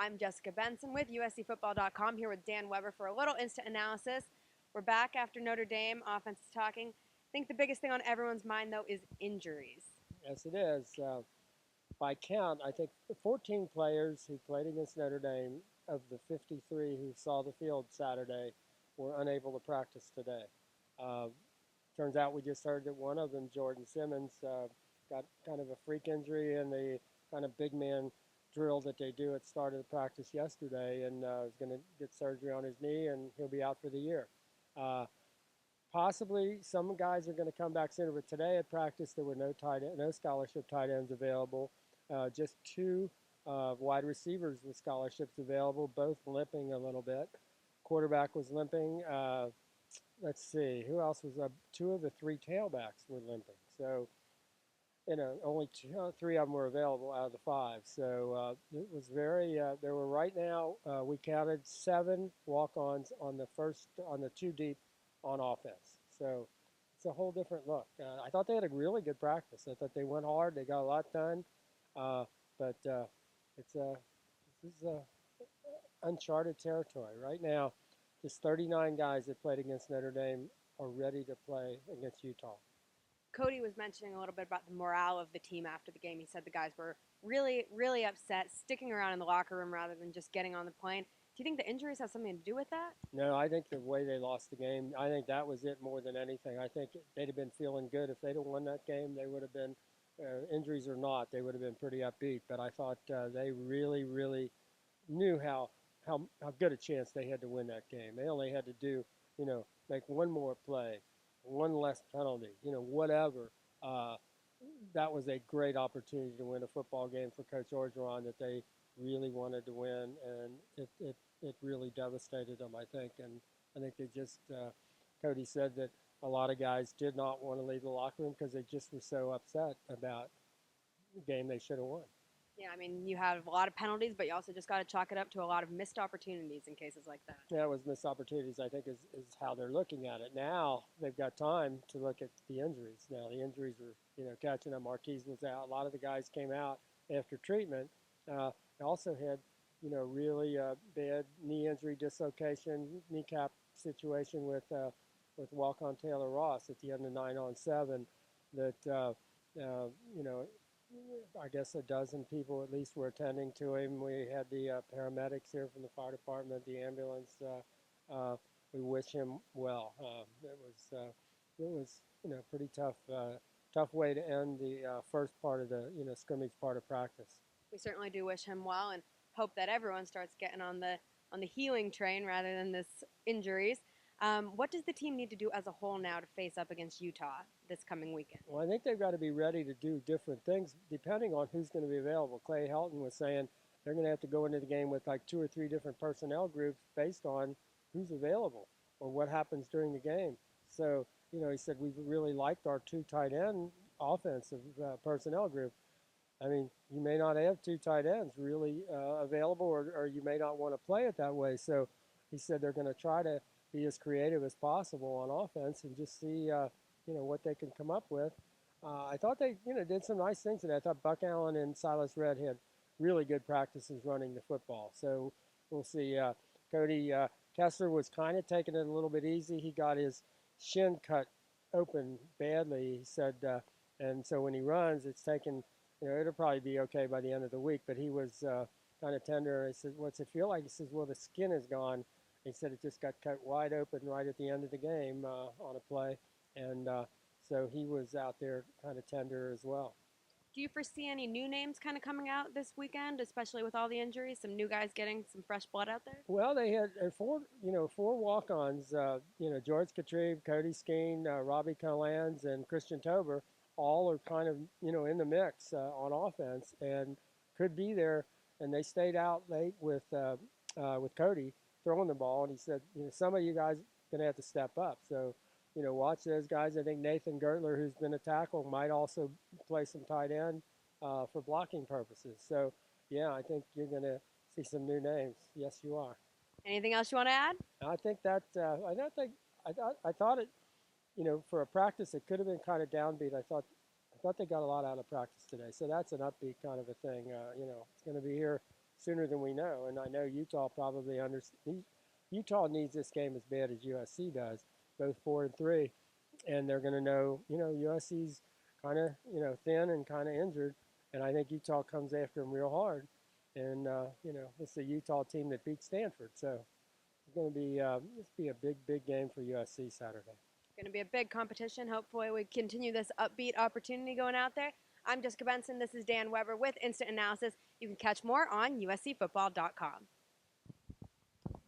I'm Jessica Benson with USCFootball.com here with Dan Weber for a little instant analysis. We're back after Notre Dame offense is talking. I think the biggest thing on everyone's mind, though, is injuries. Yes, it is. By count, I think 14 players who played against Notre Dame of the 53 who saw the field Saturday were unable to practice today. Uh, Turns out we just heard that one of them, Jordan Simmons, got kind of a freak injury in the kind of big man drill that they do at the start of the practice yesterday, and is going to get surgery on his knee, and he'll be out for the year. Uh, Possibly some guys are going to come back sooner, but today at practice there were no scholarship tight ends available. Just two wide receivers with scholarships available, both limping a little bit. Quarterback was limping. Let's see, who else was up? Two of the three tailbacks were limping. So, only three of them were available out of the five. So it was very. There were right now. We counted 7 walk-ons on the two deep on offense. So it's a whole different look. I thought they had a really good practice. I thought they went hard. They got a lot done. But it's this is uncharted territory right now. Just 39 guys that played against Notre Dame are ready to play against Utah. Cody was mentioning a little bit about the morale of the team after the game. He said the guys were really, really upset, sticking around in the locker room rather than just getting on the plane. Do you think the injuries have something to do with that? No, I think the way they lost the game, I think that was it more than anything. I think they'd have been feeling good. If they'd have won that game, they would have been, injuries or not, they would have been pretty upbeat. But I thought they really, really knew how good a chance they had to win that game. They only had to do, make one more play, one less penalty, whatever. Uh, that was a great opportunity to win a football game for Coach Orgeron that they really wanted to win, and it really devastated them, I think. And I think they just, Cody said that a lot of guys did not want to leave the locker room because they just were so upset about the game they should have won. Yeah, I mean, you have a lot of penalties, but you also just got to chalk it up to a lot of missed opportunities in cases like that. Yeah, it was missed opportunities, I think, is how they're looking at it. Now they've got time to look at the injuries. Now the injuries are, catching up. Marquise was out. A lot of the guys came out after treatment. They also had, really bad knee injury dislocation, kneecap situation with walk-on Taylor Ross at the end of 9-on-7 that, you know, I guess a dozen people at least were attending to him. We had the paramedics here from the fire department, the ambulance. We wish him well. It was pretty tough way to end the first part of the scrimmage part of practice. We certainly do wish him well and hope that everyone starts getting on the healing train rather than this injuries. What does the team need to do as a whole now to face up against Utah this coming weekend? Well, I think they've got to be ready to do different things depending on who's going to be available. Clay Helton was saying they're going to have to go into the game with like 2 or 3 different personnel groups based on who's available or what happens during the game. So, he said we've really liked our 2 tight end offensive personnel group. I mean, you may not have 2 tight ends really available, or you may not want to play it that way. So he said they're going to try to be as creative as possible on offense and just see, what they can come up with. I thought they, did some nice things today. I thought Buck Allen and Silas Red had really good practices running the football. So we'll see. Cody Kessler was kind of taking it a little bit easy. He got his shin cut open badly, he said, and so when he runs, it's taken, it'll probably be okay by the end of the week, but he was kind of tender. I said, what's it feel like? He says, well, the skin is gone. He said it just got cut wide open right at the end of the game on a play, and so he was out there kind of tender as well. Do you foresee any new names kind of coming out this weekend, especially with all the injuries? Some new guys getting some fresh blood out there? Well, they had 4 walk-ons. George Katrib, Cody Skeen, Robbie Collins, and Christian Tober all are kind of in the mix on offense and could be there. And they stayed out late with Cody throwing the ball, and he said, some of you guys are going to have to step up. So, watch those guys. I think Nathan Gertler, who's been a tackle, might also play some tight end for blocking purposes. So, yeah, I think you're going to see some new names. Yes, you are. Anything else you want to add? I think that I thought it, for a practice, it could have been kind of downbeat. I thought they got a lot out of practice today. So that's an upbeat kind of a thing. It's going to be here sooner than we know. And I know Utah probably Utah needs this game as bad as USC does, both 4-3, and they're going to know, USC's kind of, thin and kind of injured, and I think Utah comes after them real hard. And it's a Utah team that beat Stanford, so it's going to be a big, big game for USC Saturday. Going to be a big competition. Hopefully, we continue this upbeat opportunity going out there. I'm Jessica Benson. This is Dan Weber with Instant Analysis. You can catch more on uscfootball.com.